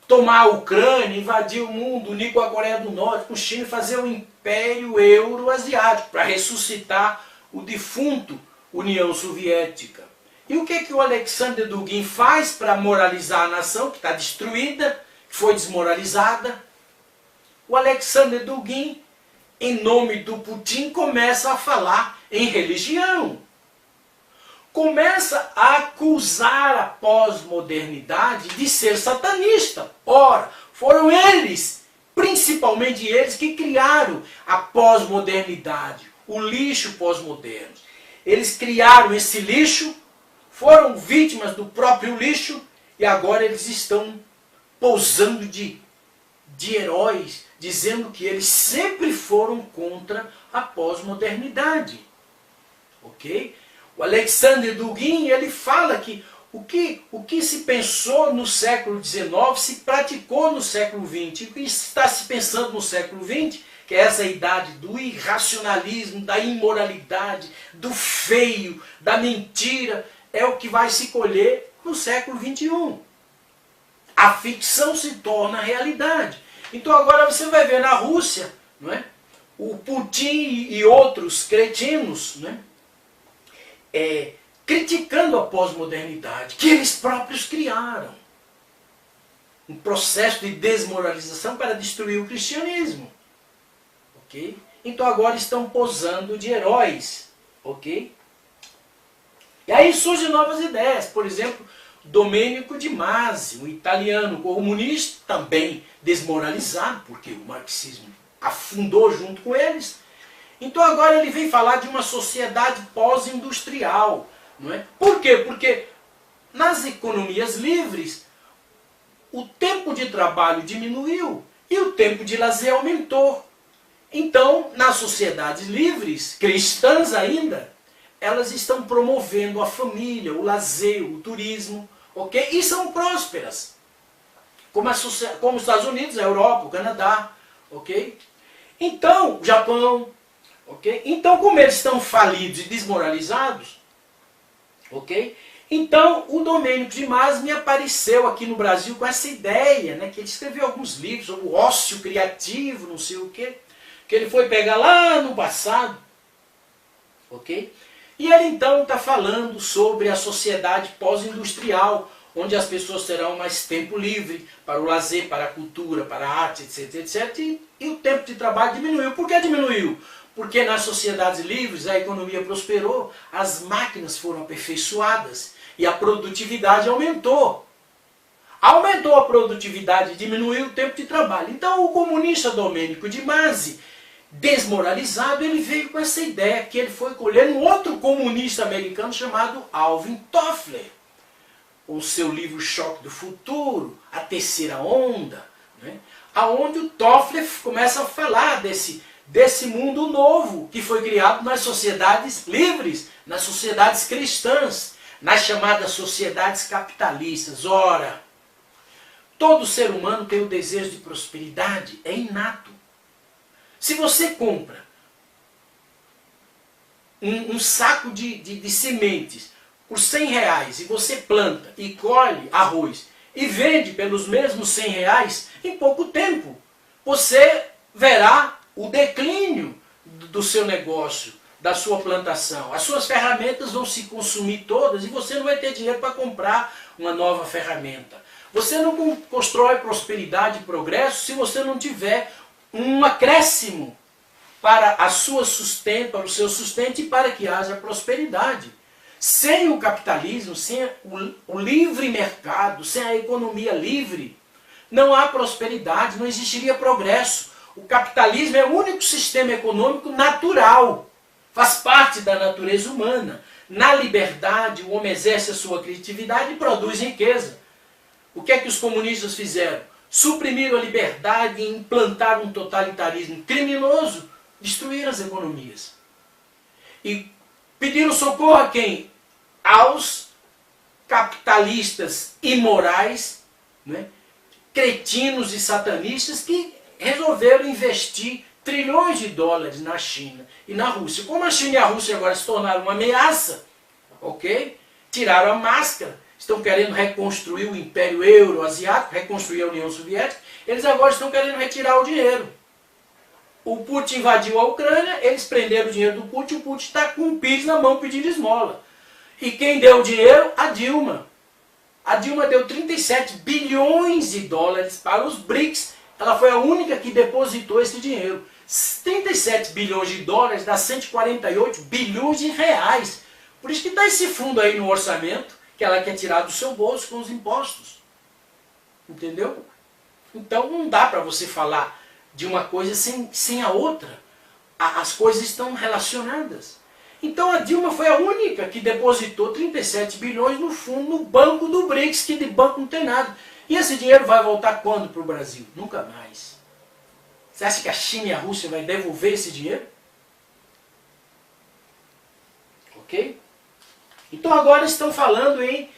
Tomar a Ucrânia, invadir o mundo, unir com a Coreia do Norte, com a China, fazer o Império Euroasiático, para ressuscitar o defunto União Soviética. E o que o Alexander Dugin faz para moralizar a nação, que está destruída, que foi desmoralizada? O Alexander Dugin, em nome do Putin, começa a falar em religião. Começa a acusar a pós-modernidade de ser satanista. Ora, foram eles, principalmente eles, que criaram a pós-modernidade, o lixo pós-moderno. Eles criaram esse lixo, foram vítimas do próprio lixo e agora eles estão pousando de heróis, dizendo que eles sempre foram contra a pós-modernidade. Ok? O Alexander Dugin, ele fala que o que se pensou no século XIX se praticou no século XX. O que está se pensando no século XX, que é essa idade do irracionalismo, da imoralidade, do feio, da mentira, é o que vai se colher no século XXI. A ficção se torna realidade. Então agora você vai ver na Rússia, não é? O Putin e outros cretinos, não é? Criticando a pós-modernidade, que eles próprios criaram. Um processo de desmoralização para destruir o cristianismo. Okay? Então agora estão posando de heróis. Okay? E aí surgem novas ideias. Por exemplo, Domenico de Masi, um italiano comunista, também desmoralizado, porque o marxismo afundou junto com eles. Então agora ele vem falar de uma sociedade pós-industrial. Não é? Por quê? Porque nas economias livres o tempo de trabalho diminuiu e o tempo de lazer aumentou. Então, nas sociedades livres, cristãs ainda, elas estão promovendo a família, o lazer, o turismo, ok? E são prósperas. Como os Estados Unidos, a Europa, o Canadá, ok? Então, o Japão, ok? Então, como eles estão falidos e desmoralizados, ok? Então, o Domênico de Masi me apareceu aqui no Brasil com essa ideia, né? Que ele escreveu alguns livros sobre o ócio criativo, não sei o quê, que ele foi pegar lá no passado. Ok? E ele então está falando sobre a sociedade pós-industrial, onde as pessoas terão mais tempo livre para o lazer, para a cultura, para a arte, etc, etc. E o tempo de trabalho diminuiu. Por que diminuiu? Porque nas sociedades livres a economia prosperou, as máquinas foram aperfeiçoadas e a produtividade aumentou. Aumentou a produtividade e diminuiu o tempo de trabalho. Então o comunista Domênico de Masi, desmoralizado, ele veio com essa ideia que ele foi colher um outro comunista americano chamado Alvin Toffler, com o seu livro Choque do Futuro, A Terceira Onda, né? Aonde o Toffler começa a falar desse mundo novo que foi criado nas sociedades livres, nas sociedades cristãs, nas chamadas sociedades capitalistas. Ora, todo ser humano tem o desejo de prosperidade, é inato. Se você compra um saco de sementes por R$100 e você planta e colhe arroz e vende pelos mesmos R$100, em pouco tempo você verá o declínio do seu negócio, da sua plantação. As suas ferramentas vão se consumir todas e você não vai ter dinheiro para comprar uma nova ferramenta. Você não constrói prosperidade e progresso se você não tiver um acréscimo para a sua sustento, para o seu sustento e para que haja prosperidade. Sem o capitalismo, sem o livre mercado, sem a economia livre, não há prosperidade, não existiria progresso. O capitalismo é o único sistema econômico natural, faz parte da natureza humana. Na liberdade, o homem exerce a sua criatividade e produz riqueza. O que é que os comunistas fizeram? Suprimiram a liberdade e implantaram um totalitarismo criminoso, destruíram as economias. E pediram socorro a quem? Aos capitalistas imorais, né? Cretinos e satanistas que resolveram investir trilhões de dólares na China e na Rússia. Como a China e a Rússia agora se tornaram uma ameaça, ok? Tiraram a máscara, estão querendo reconstruir o Império Euroasiático, reconstruir a União Soviética, eles agora estão querendo retirar o dinheiro. O Putin invadiu a Ucrânia, eles prenderam o dinheiro do Putin, o Putin está com um pires na mão pedindo esmola. E quem deu o dinheiro? A Dilma. A Dilma deu 37 bilhões de dólares para os BRICS. Ela foi a única que depositou esse dinheiro. 37 bilhões de dólares dá 148 bilhões de reais. Por isso que está esse fundo aí no orçamento, que ela quer tirar do seu bolso com os impostos. Entendeu? Então não dá para você falar de uma coisa sem a outra. As coisas estão relacionadas. Então a Dilma foi a única que depositou 37 bilhões no fundo, no banco do BRICS, que de banco não tem nada. E esse dinheiro vai voltar quando para o Brasil? Nunca mais. Você acha que a China e a Rússia vai devolver esse dinheiro? Ok? Então agora estão falando em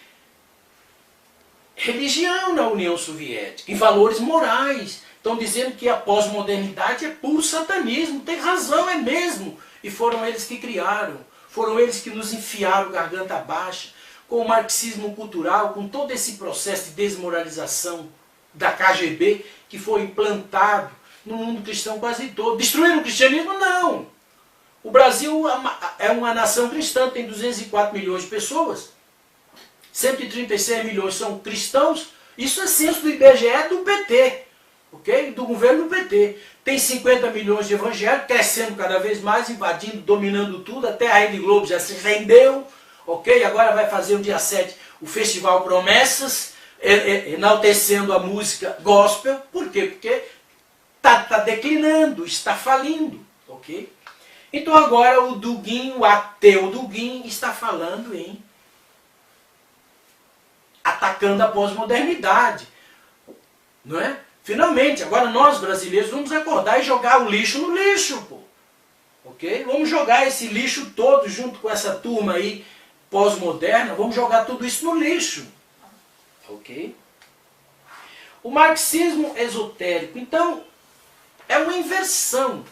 religião na União Soviética, em valores morais. Estão dizendo que a pós-modernidade é puro satanismo. Tem razão, é mesmo. E foram eles que criaram. Foram eles que nos enfiaram garganta baixa com o marxismo cultural, com todo esse processo de desmoralização da KGB que foi implantado no mundo cristão quase todo. Destruíram o cristianismo? Não. O Brasil é uma nação cristã, tem 204 milhões de pessoas. 136 milhões são cristãos. Isso é censo do IBGE do PT. Okay? Do governo do PT. Tem 50 milhões de evangélicos, crescendo cada vez mais, invadindo, dominando tudo, até a Rede Globo já se rendeu, ok? Agora vai fazer no dia 7 o Festival Promessas, enaltecendo a música gospel. Por quê? Porque está declinando, está falindo, ok? Então agora o Dugin, o ateu Dugin, está falando em atacando a pós-modernidade, não é? Finalmente, agora nós brasileiros vamos acordar e jogar o lixo no lixo, pô. Ok? Vamos jogar esse lixo todo junto com essa turma aí pós-moderna, vamos jogar tudo isso no lixo. Ok? O marxismo esotérico, então, é uma inversão.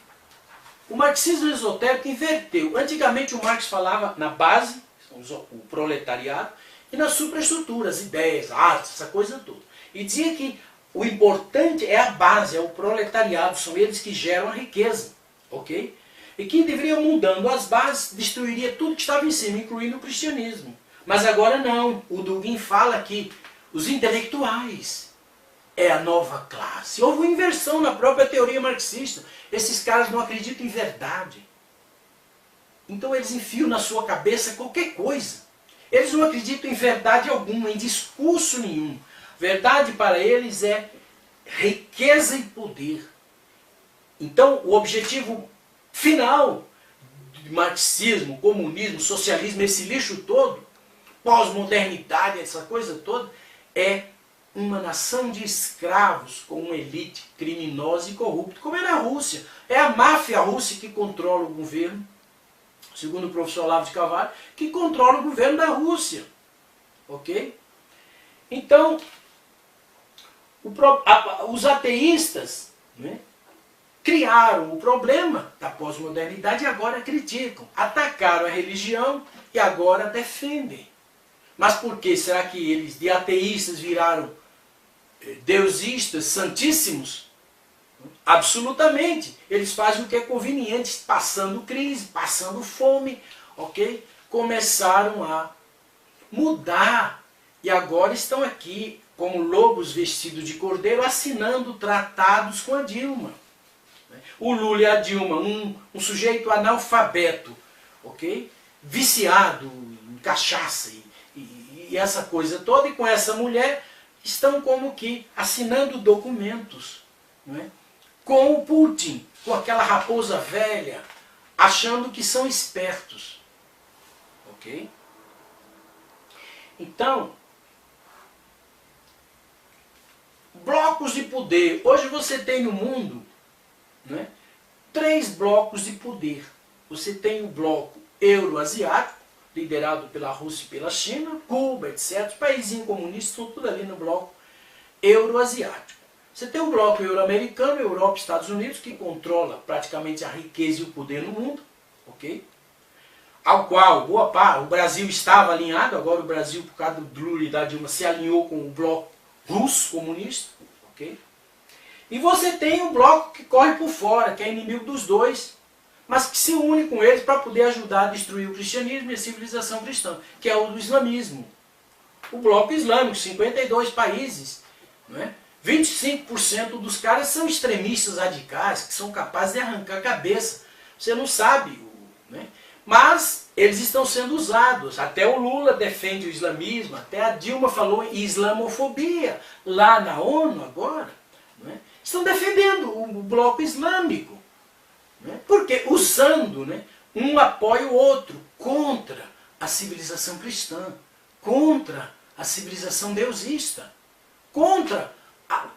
O marxismo esotérico inverteu. Antigamente o Marx falava na base, o proletariado, e na superestrutura, as ideias, a arte, essa coisa toda. E dizia que o importante é a base, é o proletariado, são eles que geram a riqueza, ok? e que deveria, mudando as bases, destruiria tudo que estava em cima, incluindo o cristianismo. Mas agora não. O Dugin fala que os intelectuais é a nova classe. Houve uma inversão na própria teoria marxista. Esses caras não acreditam em verdade. Então eles enfiam na sua cabeça qualquer coisa. Eles não acreditam em verdade alguma, em discurso nenhum. Verdade para eles é riqueza e poder. Então o objetivo final do marxismo, comunismo, socialismo, esse lixo todo, pós-modernidade, essa coisa toda, é uma nação de escravos com uma elite criminosa e corrupta, como é na Rússia. É a máfia russa que controla o governo, segundo o professor Olavo de Carvalho, que controla o governo da Rússia. Ok? Então, os ateístas, né, criaram o problema da pós-modernidade e agora criticam. Atacaram a religião e agora defendem. Mas por que será que eles de ateístas viraram deusistas santíssimos? Absolutamente. Eles fazem o que é conveniente, passando crise, passando fome, ok? Começaram a mudar e agora estão aqui como lobos vestidos de cordeiro assinando tratados com a Dilma. O Lula e a Dilma, um sujeito analfabeto, ok? Viciado em cachaça e essa coisa toda, e com essa mulher estão como que assinando documentos, não é? Com o Putin, com aquela raposa velha, achando que são espertos. Ok? Então, blocos de poder. Hoje você tem no mundo, né, 3 blocos de poder. Você tem o bloco euroasiático, liderado pela Rússia e pela China, Cuba, etc. Os países comunistas estão tudo ali no bloco euroasiático. Você tem o bloco euro-americano, Europa e Estados Unidos, que controla praticamente a riqueza e o poder no mundo, ok? Ao qual, boa parte, o Brasil estava alinhado, agora o Brasil, por causa do Lula e da Dilma, se alinhou com o bloco russo comunista, ok? E você tem um bloco que corre por fora, que é inimigo dos dois, mas que se une com eles para poder ajudar a destruir o cristianismo e a civilização cristã, que é o do islamismo. O bloco islâmico, 52 países, não é? 25% dos caras são extremistas radicais, que são capazes de arrancar a cabeça. Você não sabe, né? Mas eles estão sendo usados. Até o Lula defende o islamismo, até a Dilma falou em islamofobia, lá na ONU agora. Né? Estão defendendo o bloco islâmico. Né? Porque usando, né, um apoia o outro contra a civilização cristã, contra a civilização deusista, contra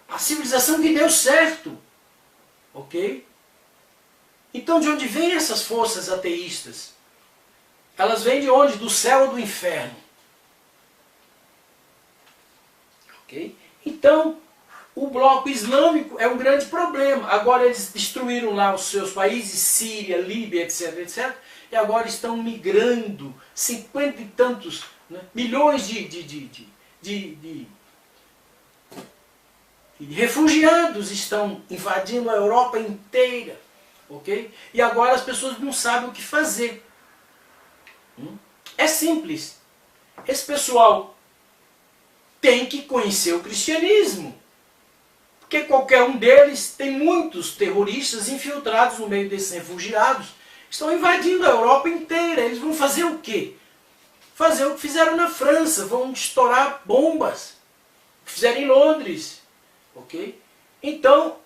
a civilização que deu certo. Ok? Então de onde vêm essas forças ateístas? Elas vêm de onde? Do céu ou do inferno? Ok? Então, o bloco islâmico é um grande problema. Agora eles destruíram lá os seus países, Síria, Líbia, etc, etc. E agora estão migrando 50 e tantos, né, milhões de refugiados estão invadindo a Europa inteira. Ok? E agora as pessoas não sabem o que fazer. É simples. Esse pessoal tem que conhecer o cristianismo. Porque qualquer um deles, tem muitos terroristas infiltrados no meio desses refugiados, estão invadindo a Europa inteira. Eles vão fazer o quê? Fazer o que fizeram na França, vão estourar bombas. O que fizeram em Londres. Ok? Então,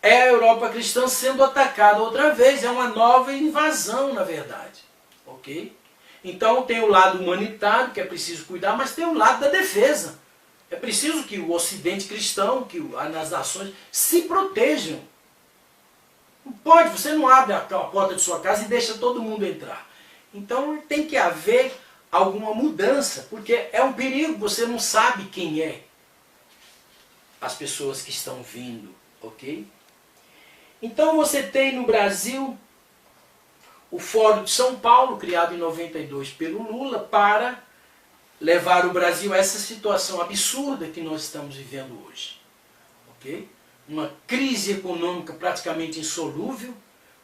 é a Europa cristã sendo atacada outra vez, é uma nova invasão, na verdade. Ok? Então tem o lado humanitário, que é preciso cuidar, mas tem o lado da defesa. É preciso que o Ocidente cristão, que as nações, se protejam. Não pode, você não abre a porta de sua casa e deixa todo mundo entrar. Então tem que haver alguma mudança, porque é um perigo, você não sabe quem é as pessoas que estão vindo, ok? Então você tem no Brasil o Fórum de São Paulo, criado em 92 pelo Lula, para levar o Brasil a essa situação absurda que nós estamos vivendo hoje. Ok? Uma crise econômica praticamente insolúvel,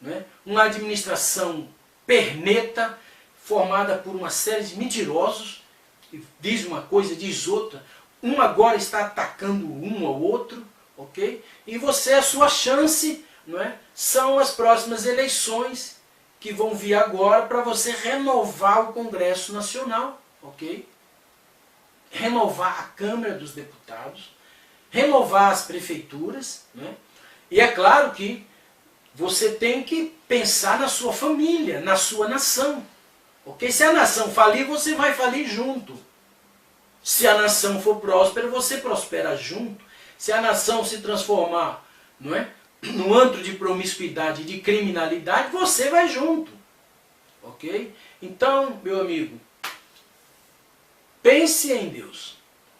né? Uma administração perneta, formada por uma série de mentirosos, que diz uma coisa, diz outra. Um agora está atacando um ao outro, ok? E você, a sua chance, não é? São as próximas eleições que vão vir agora para você renovar o Congresso Nacional, ok? Renovar a Câmara dos Deputados, renovar as prefeituras, né? E é claro que você tem que pensar na sua família, na sua nação, ok? Se a nação falir, você vai falir junto. Se a nação for próspera, você prospera junto. Se a nação se transformar, não é, no antro de promiscuidade e de criminalidade, você vai junto. Ok? Então, meu amigo, pense em Deus.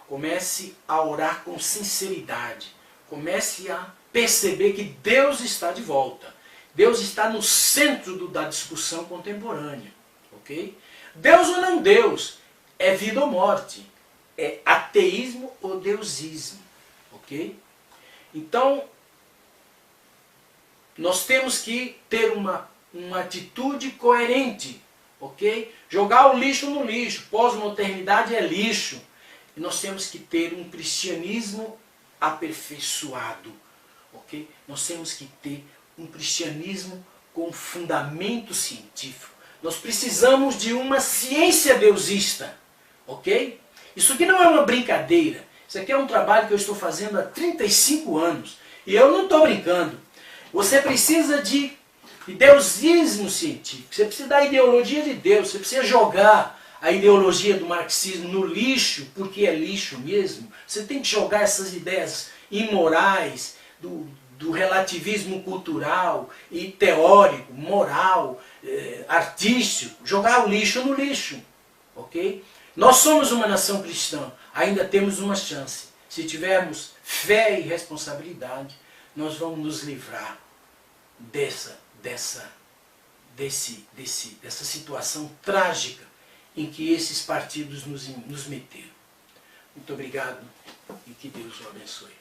Comece a orar com sinceridade. Comece a perceber que Deus está de volta. Deus está no centro da discussão contemporânea. Ok? Deus ou não Deus é vida ou morte. É ateísmo ou deusismo, ok? Então, nós temos que ter uma atitude coerente, ok? Jogar o lixo no lixo, pós-modernidade é lixo. E nós temos que ter um cristianismo aperfeiçoado, ok? Nós temos que ter um cristianismo com fundamento científico. Nós precisamos de uma ciência deusista, ok? Isso aqui não é uma brincadeira. Isso aqui é um trabalho que eu estou fazendo há 35 anos. E eu não estou brincando. Você precisa de deusismo científico. Você precisa da ideologia de Deus. Você precisa jogar a ideologia do marxismo no lixo, porque é lixo mesmo. Você tem que jogar essas ideias imorais do relativismo cultural e teórico, moral, artístico. Jogar o lixo no lixo. Ok? Nós somos uma nação cristã, ainda temos uma chance. Se tivermos fé e responsabilidade, nós vamos nos livrar dessa situação trágica em que esses partidos nos meteram. Muito obrigado e que Deus o abençoe.